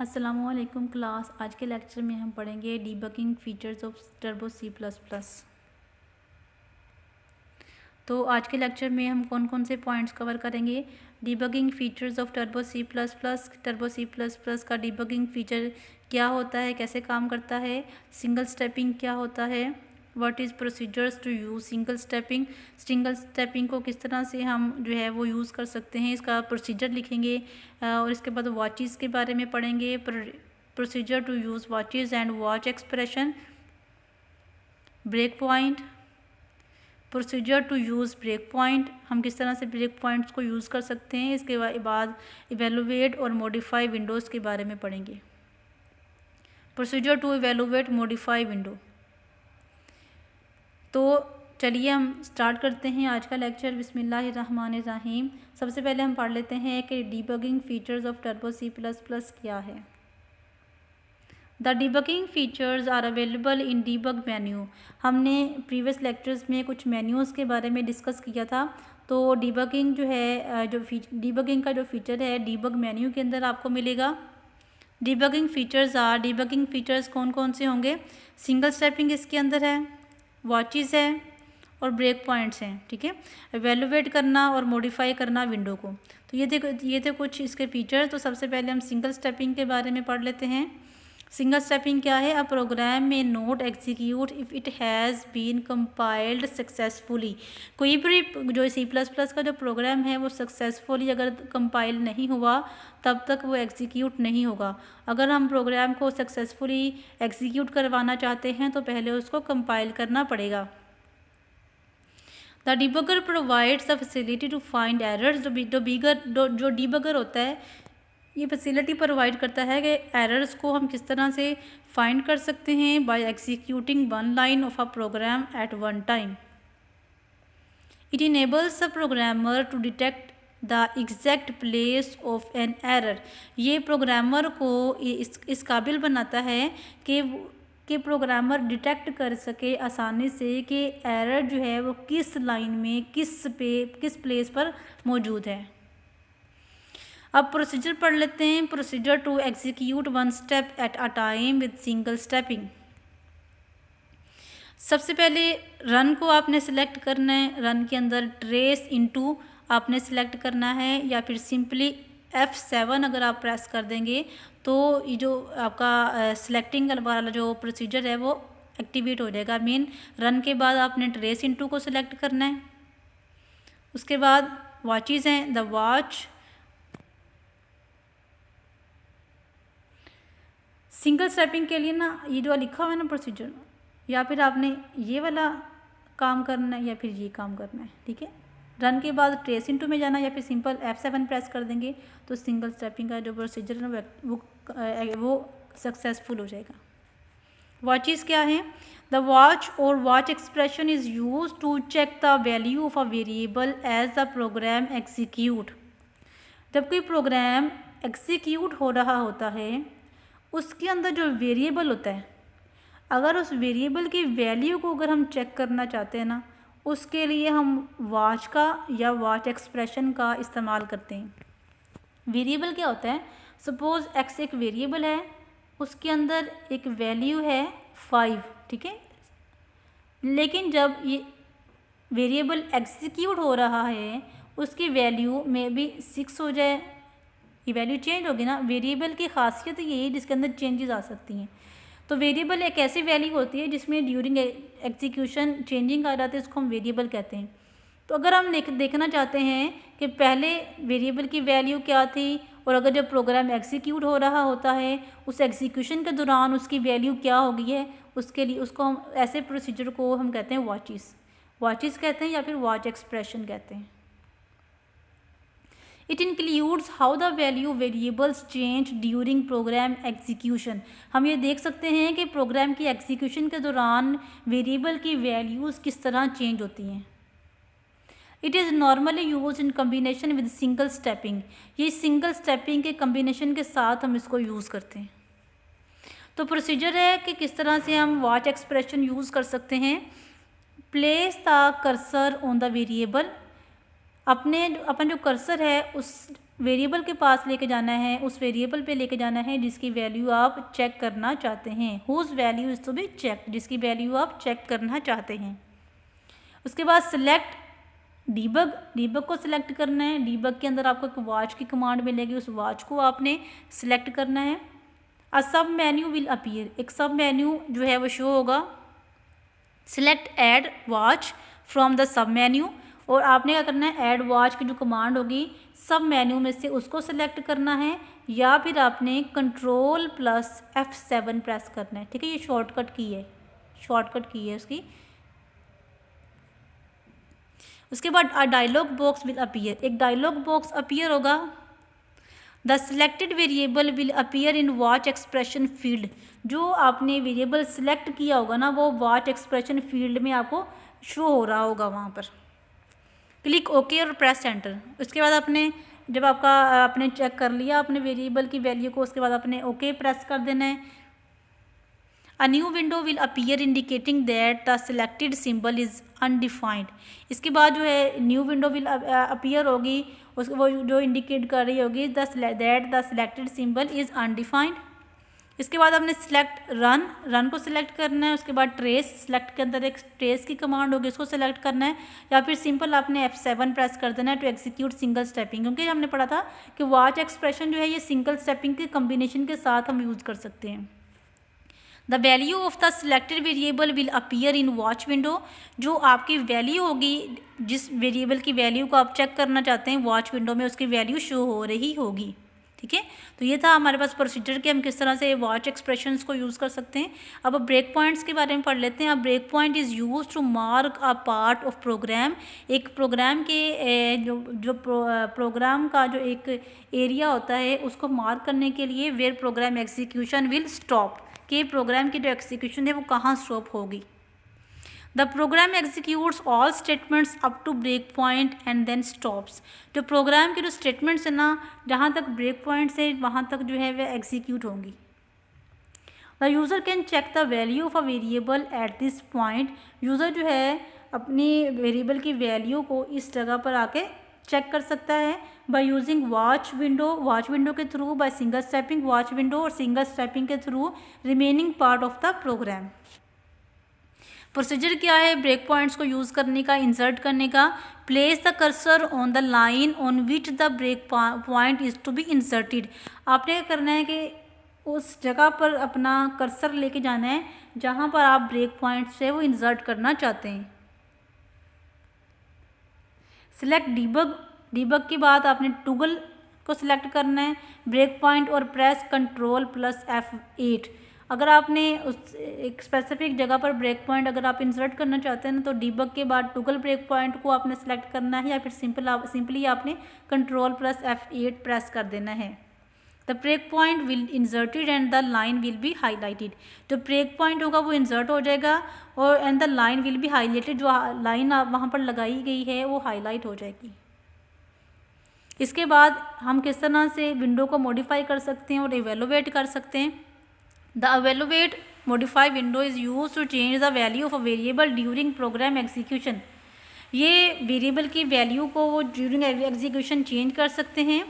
अस्सलामुअलैकुम क्लास। आज के लेक्चर में हम पढ़ेंगे debugging features of Turbo C plus plus. तो आज के लेक्चर में हम कौन कौन से पॉइंट्स कवर करेंगे। Debugging features of Turbo C plus plus, Turbo C plus plus का डीबगिंग फीचर क्या होता है, कैसे काम करता है, सिंगल स्टेपिंग क्या होता है, what is procedures to use single stepping, single stepping को किस तरह से हम जो है वो यूज़ कर सकते हैं, इसका प्रोसीजर लिखेंगे। और इसके बाद वॉचेस के बारे में पढ़ेंगे, procedure to use watches and watch expression, breakpoint, procedure to use breakpoint, हम किस तरह से ब्रेक पॉइंट्स को यूज़ कर सकते हैं। इसके बाद इवेलुएट और मॉडिफाई विंडोज़ के बारे में पढ़ेंगे। Procedure to evaluate modify window. तो चलिए हम स्टार्ट करते हैं आज का लेक्चर। बिस्मिल्लाहिर्रहमानिर्रहीम। सबसे पहले हम पढ़ लेते हैं कि debugging features of Turbo C plus plus क्या है। The debugging features are available in debug menu. हमने प्रीवियस लेक्चर्स में कुछ मेन्यूज़ के बारे में डिस्कस किया था। तो डीबगिंग जो है डीबगिंग का जो फीचर है डीबग मेन्यू के अंदर आपको मिलेगा। डीबगिंग फीचर्स कौन कौन से होंगे। सिंगल स्टेपिंग इसके अंदर है, वॉचेस है और ब्रेक पॉइंट्स हैं। ठीक है, एवेलुएट करना और मॉडिफाई करना विंडो को। तो ये थे कुछ इसके फीचर। तो सबसे पहले हम सिंगल स्टेपिंग के बारे में पढ़ लेते हैं। सिंगल स्टेपिंग क्या है। A program may not execute if it has been compiled successfully. कोई भी जो सी प्लस प्लस का जो प्रोग्राम है वो सक्सेसफुली अगर कंपाइल नहीं हुआ तब तक वो एग्जीक्यूट नहीं होगा। अगर हम प्रोग्राम को सक्सेसफुली एग्जीक्यूट करवाना चाहते हैं तो पहले उसको कंपाइल करना पड़ेगा। The debugger provides the facility to find errors. जो डिबगर होता है ये फैसिलिटी प्रोवाइड करता है कि एरर्स को हम किस तरह से फाइंड कर सकते हैं by executing one line of a program at one time. It enables the programmer to detect the exact place of an error. ये प्रोग्रामर को इस काबिल बनाता है कि प्रोग्रामर डिटेक्ट कर सके आसानी से कि एरर जो है वो किस लाइन में किस प्लेस पर मौजूद है। अब प्रोसीजर पढ़ लेते हैं। Procedure to execute one step at a time with single stepping. सबसे पहले रन को आपने सेलेक्ट करना है। रन के अंदर ट्रेस इनटू आपने सेलेक्ट करना है या फिर सिंपली F7 अगर आप प्रेस कर देंगे तो ये जो आपका सिलेक्टिंग वाला जो प्रोसीजर है वो एक्टिवेट हो जाएगा। मीन रन के बाद आपने ट्रेस इनटू को सिलेक्ट करना है। उसके बाद वॉचेस हैं। द वॉच सिंगल स्टेपिंग के लिए ना ये जो लिखा हुआ है ना प्रोसीजर, या फिर आपने ये वाला काम करना है या फिर ये काम करना है। ठीक है, रन के बाद ट्रेस इनटू में जाना या फिर सिंपल F7 प्रेस कर देंगे तो सिंगल स्टेपिंग का जो प्रोसीजर है वो सक्सेसफुल हो जाएगा। वॉचेस क्या है। द वॉच और watch expression is use to check the value of a variable as the program execute. जब कोई प्रोग्राम एग्जीक्यूट हो रहा होता है उसके अंदर जो वेरिएबल होता है, अगर उस वेरिएबल की वैल्यू को अगर हम चेक करना चाहते हैं ना उसके लिए हम वॉच का या वॉच एक्सप्रेशन का इस्तेमाल करते हैं। वेरिएबल क्या होता है। सपोज़ x एक वेरिएबल है, उसके अंदर एक वैल्यू है 5। ठीक है, लेकिन जब ये वेरिएबल एग्जीक्यूट हो रहा है उसकी वैल्यू में भी 6 हो जाए, ये वैल्यू चेंज होगी ना। वेरिएबल की खासियत ये है जिसके अंदर चेंजेस आ सकती हैं। तो वेरिएबल एक ऐसी वैल्यू होती है जिसमें ड्यूरिंग एग्जीक्यूशन चेंजिंग आ जाती है, उसको हम वेरिएबल कहते हैं। तो अगर हम देखना चाहते हैं कि पहले वेरिएबल की वैल्यू क्या थी और अगर जब प्रोग्राम एग्जीक्यूट हो रहा होता है उस एग्जीक्यूशन के दौरान उसकी वैल्यू क्या हो गई है, उसके लिए उसको हम ऐसे प्रोसीजर को हम कहते हैं वॉचेस कहते हैं या फिर वॉच एक्सप्रेशन कहते हैं। It includes how the value variables change during program execution. हम ये देख सकते हैं कि प्रोग्राम की एग्जीक्यूशन के दौरान वेरिएबल की वैल्यूज़ किस तरह चेंज होती हैं। It is normally use in combination with single stepping. ये सिंगल स्टेपिंग के कम्बिनेशन के साथ हम इसको यूज़ करते हैं। तो प्रोसीजर है कि किस तरह से हम वॉच एक्सप्रेशन यूज़ कर सकते हैं। Place the cursor on the variable. अपन जो कर्सर है उस वेरिएबल के पास लेके जाना है, उस वेरिएबल पे लेके जाना है जिसकी वैल्यू आप चेक करना चाहते हैं। Whose value is to be check, जिसकी वैल्यू आप चेक करना चाहते हैं। उसके बाद सिलेक्ट डीबग, डीबग को सिलेक्ट करना है। डीबग के अंदर आपको एक वॉच की कमांड मिलेगी, उस वॉच को आपने सिलेक्ट करना है। अ सब मेन्यू विल अपीयर, एक सब मेन्यू जो है वो शो होगा। Select add watch from the sub menu, और आपने क्या करना है, ऐड वॉच की जो कमांड होगी सब मेन्यू में से उसको सिलेक्ट करना है, या फिर आपने कंट्रोल प्लस F7 प्रेस करना है। ठीक है, ये शॉर्टकट की है, शॉर्टकट की है उसकी। उसके बाद a dialog box will appear, एक डायलॉग बॉक्स अपीयर होगा। The selected variable will appear in watch expression field, जो आपने वेरिएबल सिलेक्ट किया होगा ना वो वॉच एक्सप्रेशन फील्ड में आपको शो हो रहा होगा वहाँ पर। क्लिक ओके और प्रेस एंटर। उसके बाद आपने जब आपने चेक कर लिया अपने वेरिएबल की वैल्यू को, उसके बाद आपने ओके प्रेस कर देना है। अ new window will appear indicating that the selected symbol is undefined. इसके बाद जो है न्यू विंडो विल अपीयर होगी, उसको वो जो इंडिकेट कर रही होगी that the selected symbol is undefined. इसके बाद आपने सिलेक्ट रन को सिलेक्ट करना है। उसके बाद ट्रेस, सिलेक्ट के अंदर एक ट्रेस की कमांड होगी, उसको सिलेक्ट करना है, या फिर सिंपल आपने F7 प्रेस कर देना है टू एग्जीक्यूट सिंगल स्टेपिंग, क्योंकि हमने पढ़ा था कि वॉच एक्सप्रेशन जो है ये सिंगल स्टेपिंग के कम्बिनेशन के साथ हम यूज़ कर सकते हैं। The value of the selected variable will appear in watch window, जो आपकी वैल्यू होगी, जिस वेरिएबल की वैल्यू को आप चेक करना चाहते हैं वॉच विंडो में उसकी वैल्यू शो हो रही होगी। ठीक है, तो ये था हमारे पास प्रोसीजर कि हम किस तरह से वॉच एक्सप्रेशंस को यूज़ कर सकते हैं। अब ब्रेक पॉइंट्स के बारे में पढ़ लेते हैं। अब breakpoint is use to mark a part of program, एक प्रोग्राम के प्रोग्राम का जो एक एरिया होता है उसको मार्क करने के लिए, where program execution will stop, कि प्रोग्राम की जो एग्जीक्यूशन है वो कहाँ स्टॉप होगी। The program executes all statements up to breakpoint and then stops, जो प्रोग्राम के जो स्टेटमेंट्स है ना जहाँ तक ब्रेक पॉइंट से वहाँ तक जो है वह एग्जीक्यूट होंगी। The user can check the value of a variable at this point, user जो है अपनी वेरिएबल की वैल्यू को इस जगह पर आके चेक कर सकता है बाय यूजिंग वॉच विंडो के थ्रू, by single stepping watch window और सिंगल स्टेपिंग के थ्रू remaining part of the program. Procedure क्या है ब्रेक पॉइंट्स को यूज़ करने का, इंसर्ट करने का। Place the cursor on the line on which the breakpoint is to be inserted, आपने क्या करना है कि उस जगह पर अपना कर्सर लेके जाना है जहाँ पर आप ब्रेक पॉइंट से वो इंसर्ट करना चाहते हैं। सिलेक्ट डीबग के बाद आपने टूगल को सिलेक्ट करना है, ब्रेक पॉइंट और प्रेस कंट्रोल प्लस F8। अगर आपने उस एक स्पेसिफिक जगह पर ब्रेक पॉइंट अगर आप इंसर्ट करना चाहते हैं ना तो डीबग के बाद टूगल ब्रेक पॉइंट को आपने सेलेक्ट करना है, या फिर सिंपली आपने कंट्रोल प्लस F8 प्रेस कर देना है। The breakpoint will inserted and the line will be highlighted, जो ब्रेक पॉइंट होगा वो इंसर्ट हो जाएगा और and the line will be highlighted, जो लाइन वहाँ पर लगाई गई है वो हाईलाइट हो जाएगी। इसके बाद हम किस तरह से विंडो को मॉडिफाई कर सकते हैं और इवेलुएट कर सकते हैं। The evaluate modify window is use to change the value of a variable during program execution, ये वेरिएबल की वैल्यू को वो ड्यूरिंग एग्जीक्यूशन चेंज कर सकते हैं।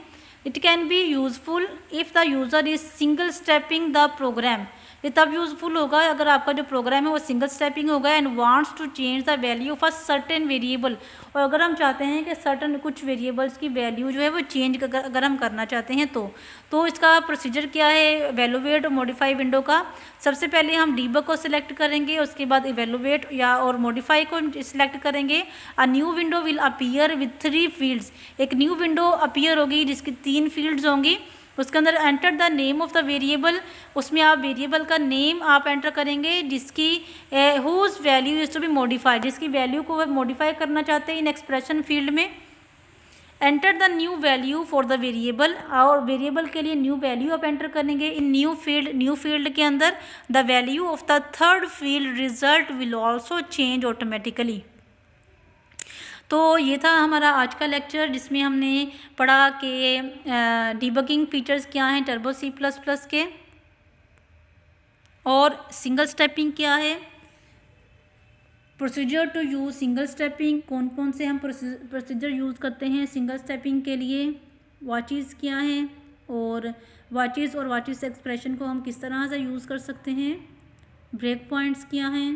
It can be useful if the user is single stepping the program, ये तब useful होगा अगर आपका जो प्रोग्राम है वो सिंगल स्टेपिंग होगा and wants to change the value of a certain variable, और अगर हम चाहते हैं कि सर्टन कुछ वेरिएबल्स की वैल्यू जो है वो चेंज अगर हम करना चाहते हैं तो इसका प्रोसीजर क्या है इवेलुएट और मॉडिफाई विंडो का। सबसे पहले हम डीबग को सिलेक्ट करेंगे, उसके बाद इवेलुएट या और मॉडिफाई को सिलेक्ट करेंगे। A new window will appear with 3 fields, एक न्यू विंडो अपीयर होगी जिसकी 3 फील्ड्स होंगी। उसके अंदर enter the name of the variable, उसमें आप वेरिएबल का नेम आप एंटर करेंगे जिसकी whose value is to be modified, जिसकी वैल्यू को मॉडिफाई करना चाहते हैं इन एक्सप्रेशन फील्ड में। Enter the new value for the variable, और वेरिएबल के लिए न्यू वैल्यू आप एंटर करेंगे इन न्यू फील्ड के अंदर। The value of the third field result will also change automatically. तो ये था हमारा आज का लेक्चर जिसमें हमने पढ़ा कि डिबगिंग फीचर्स क्या हैं टर्बो C++ के, और सिंगल स्टेपिंग क्या है, procedure to use single stepping, कौन कौन से हम प्रोसीजर यूज़ करते हैं सिंगल स्टेपिंग के लिए, वाचिस क्या हैं और वाचिस एक्सप्रेशन को हम किस तरह से यूज़ कर सकते हैं, ब्रेक पॉइंट्स क्या हैं,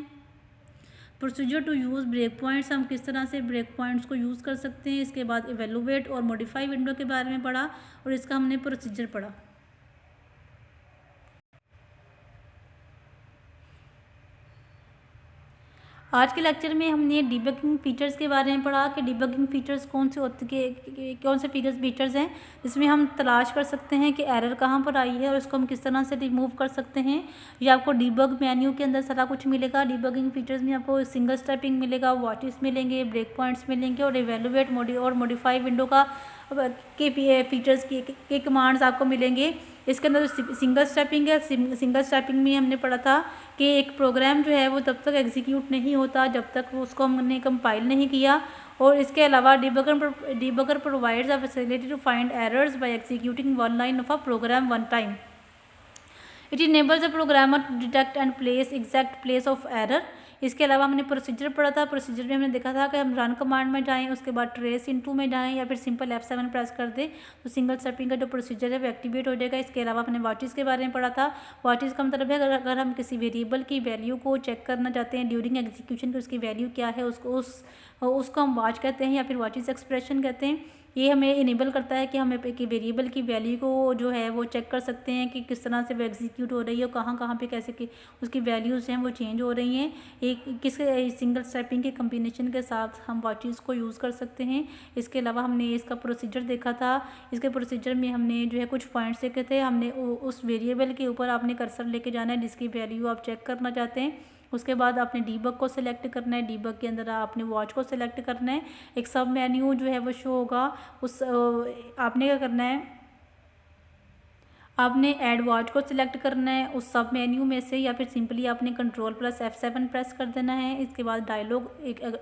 procedure to use breakpoints, हम किस तरह से ब्रेक पॉइंट्स को यूज़ कर सकते हैं। इसके बाद इवेलुएट और मॉडिफाई विंडो के बारे में पढ़ा और इसका हमने प्रोसीजर पढ़ा। आज के लेक्चर में हमने डिबगिंग फीचर्स के बारे में पढ़ा कि डिबगिंग फीचर्स कौन से फीचर्स हैं जिसमें हम तलाश कर सकते हैं कि एरर कहाँ पर आई है और इसको हम किस तरह से रिमूव कर सकते हैं। ये आपको डिबग मेन्यू के अंदर सारा कुछ मिलेगा। डिबगिंग फीचर्स में आपको सिंगल स्टेपिंग मिलेगा, वॉचेस मिलेंगे, ब्रेक पॉइंट्स मिलेंगे और इवेलुएट और मॉडिफाई विंडो का के फीचर्स के कमांड्स आपको मिलेंगे। इसके अंदर जो सिंगल स्टेपिंग है, सिंगल स्टेपिंग में हमने पढ़ा था कि एक प्रोग्राम जो है वो तब तक एग्जीक्यूट नहीं होता जब तक वो उसको हमने कंपाइल नहीं किया। और इसके अलावा debugger provides a facility to find errors by executing one line of a program one time. It enables the programmer to detect and place exact place of error. इसके अलावा हमने प्रोसीजर पढ़ा था। प्रोसीजर में हमने देखा था कि हम रन कमांड में जाएं, उसके बाद ट्रेस इनटू में जाएं या फिर सिंपल F7 प्रेस कर दें तो सिंगल स्टेपिंग का जो प्रोसीजर है वो एक्टिवेट हो जाएगा। इसके अलावा हमने वॉचेस के बारे में पढ़ा था। वॉचेस का मतलब है अगर हम किसी वेरिएबल की वैल्यू को चेक करना चाहते हैं ड्यूरिंग एग्जीक्यूशन कि उसकी वैल्यू क्या है, उसको हम वॉच कहते हैं या फिर वॉचेस एक्सप्रेशन कहते हैं। ये हमें इनेबल करता है कि हम एक वेरिएबल की वैल्यू को जो है वो चेक कर सकते हैं कि किस तरह से वो एग्जीक्यूट हो रही है और कहाँ पे कैसे कि उसकी वैल्यूज़ हैं वो चेंज हो रही हैं। एक किस सिंगल स्टेपिंग के कम्बिनेशन के साथ हम वॉचेस को यूज़ कर सकते हैं। इसके अलावा हमने इसका प्रोसीजर देखा था। इसके प्रोसीजर में हमने जो है कुछ पॉइंट्स देखे थे। हमने उस वेरिएबल के ऊपर आपने कर्सर लेके जाना है जिसकी वैल्यू आप चेक करना चाहते हैं। उसके बाद आपने डीबग को सिलेक्ट करना है। डीबग के अंदर आपने वॉच को सिलेक्ट करना है। एक सब मेन्यू जो है वो शो होगा। उस आपने क्या करना है, आपने ऐड वॉच को सिलेक्ट करना है उस सब मेन्यू में से या फिर सिंपली आपने Ctrl+F7 प्रेस कर देना है। इसके बाद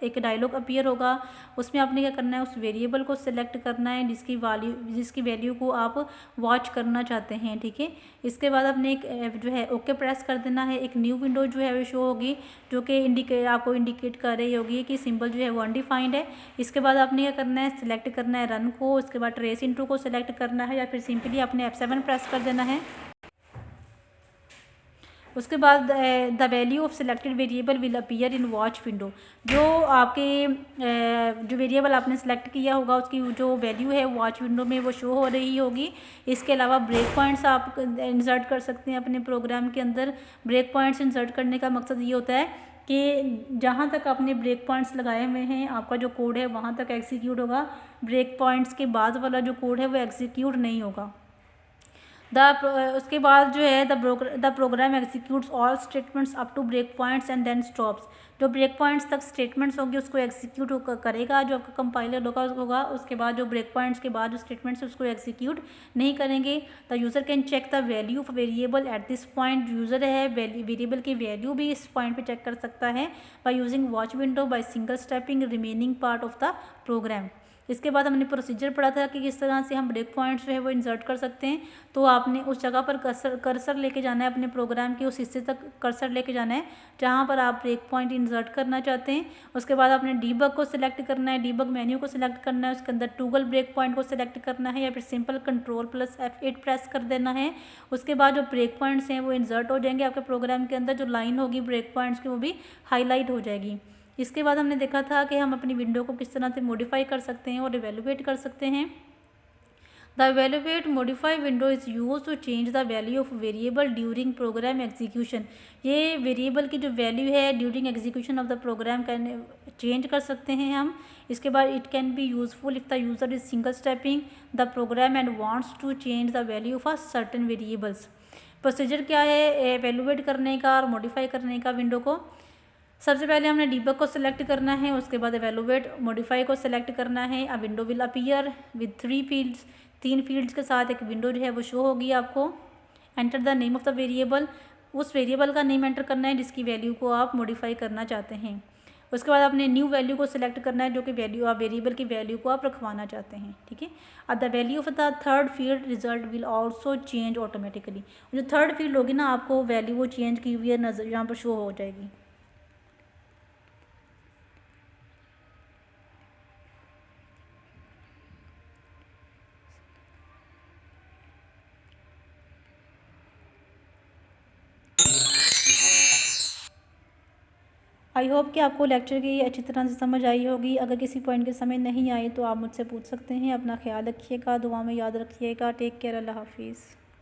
एक डायलॉग अपीयर होगा। उसमें आपने क्या करना है, उस वेरिएबल को सिलेक्ट करना है जिसकी वैल्यू को आप वॉच करना चाहते हैं। ठीक है, इसके बाद आपने एक जो है ओके प्रेस कर देना है। एक न्यू विंडो जो है वो शो होगी जो कि आपको इंडिकेट कर रही होगी कि सिंबल जो है वो अनडिफाइंड है। इसके बाद आपने क्या करना है, सिलेक्ट करना है रन को। उसके बाद ट्रेस इनटू को सिलेक्ट करना है या फिर सिंपली आपने F7 प्रेस कर देना है। उसके बाद the value of selected variable will appear in watch window. जो आपके जो वेरिएबल आपने सेलेक्ट किया होगा उसकी जो वैल्यू है वॉच विंडो में वो शो हो रही होगी। इसके अलावा ब्रेक पॉइंट्स आप इंसर्ट कर सकते हैं अपने प्रोग्राम के अंदर। ब्रेक पॉइंट्स इंसर्ट करने का मकसद ये होता है कि जहाँ तक आपने ब्रेक पॉइंट्स लगाए हुए हैं आपका जो कोड है वहाँ तक एग्जीक्यूट होगा। ब्रेक पॉइंट्स के बाद वाला जो कोड है वो एग्जीक्यूट नहीं होगा। उसके बाद जो है the program executes all statements up to breakpoints and then stops. जो ब्रेक पॉइंट्स तक स्टेटमेंट्स होंगे उसको एग्जीक्यूट करेगा जो आपका कंपाइलर होगा। उसके बाद जो ब्रेक पॉइंट्स के बाद जो स्टेटमेंट्स उसको एग्जीक्यूट नहीं करेंगे। The user can check the value of variable at this point. User है वेरिएबल की वैल्यू भी इस पॉइंट पे चेक कर सकता है by using watch window by single stepping remaining part of the program. इसके बाद हमने प्रोसीजर पढ़ा था कि किस तरह से हम ब्रेक पॉइंट्स जो है वो इंसर्ट कर सकते हैं। तो आपने उस जगह पर कर्सर लेके जाना है, अपने प्रोग्राम के उस हिस्से तक कर्सर लेके जाना है जहाँ पर आप ब्रेक पॉइंट इंसर्ट करना चाहते हैं। उसके बाद आपने डीबग को सिलेक्ट करना है, डीबग मेन्यू को सिलेक्ट करना है, उसके अंदर टॉगल ब्रेक पॉइंट को सिलेक्ट करना है या फिर सिंपल Ctrl+F8 प्रेस कर देना है। उसके बाद जो ब्रेक पॉइंट्स हैं वो इंसर्ट हो जाएंगे आपके प्रोग्राम के अंदर। जो लाइन होगी ब्रेक पॉइंट्स की वो भी हाईलाइट हो जाएगी। इसके बाद हमने देखा था कि हम अपनी विंडो को किस तरह से मॉडिफाई कर सकते हैं और इवेलुएट कर सकते हैं। The evaluate modify window is use to change the value of variable during program execution. ये वेरिएबल की जो वैल्यू है during execution of the program can change कर सकते हैं हम। इसके बाद it can be useful if the user is single stepping the program and wants to change the value of a certain variables. Procedure क्या है evaluate करने का और मॉडिफाई करने का विंडो को। सबसे पहले हमने डीबग को सिलेक्ट करना है। उसके बाद इवेलुएट मॉडिफाई को सिलेक्ट करना है। अ window will appear with 3 fields. 3 fields के साथ एक विंडो जो है वो शो होगी आपको। Enter the name of the variable. उस वेरिएबल का नेम एंटर करना है जिसकी वैल्यू को आप मॉडिफाई करना चाहते हैं। उसके बाद आपने न्यू वैल्यू को सिलेक्ट करना है जो कि वैल्यू आप वेरिएबल की वैल्यू को आप रखवाना चाहते हैं। ठीक है, अब the value of the third field result will also change automatically. जो थर्ड फील्ड होगी ना आपको वैल्यू वो चेंज की हुई है नजर यहाँ पर शो हो जाएगी। आई होप कि आपको लेक्चर की अच्छी तरह से समझ आई होगी। अगर किसी पॉइंट के समझ नहीं आई तो आप मुझसे पूछ सकते हैं। अपना ख्याल रखिएगा, दुआ में याद रखिएगा। टेक केयर, अल्लाह हाफिज़।